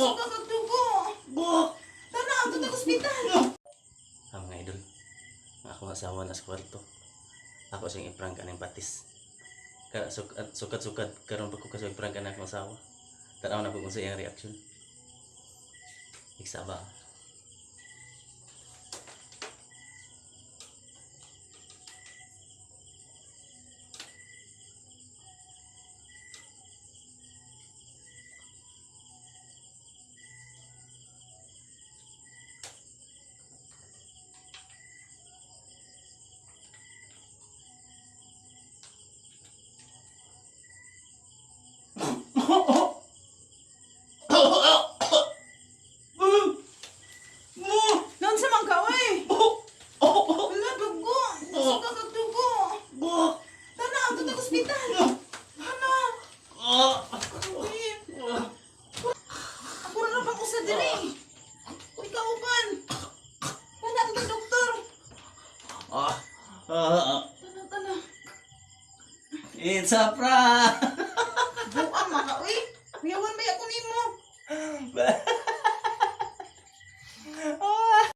Suka kag dugo. Tana, ato na ospital. Mga idol, ang akong asawa na sa kwarto. Ako siyang iprank ka ng batis. Sukat-sukat karon pa ko kasi iprank ka na akong asawa. Tanaw na ko kung sa iyang reaction. Iksa ba? Noon sa man ka, oy. Wala, dugo. Suka kag dugo. Tana, ato na ospital. Tana. Uy. Ako na pang usa diri. Uy, kauban. Tana, ato na doktor. Tana. It's a prank! Buang maka, uy. Kuyawan ba ako nimo?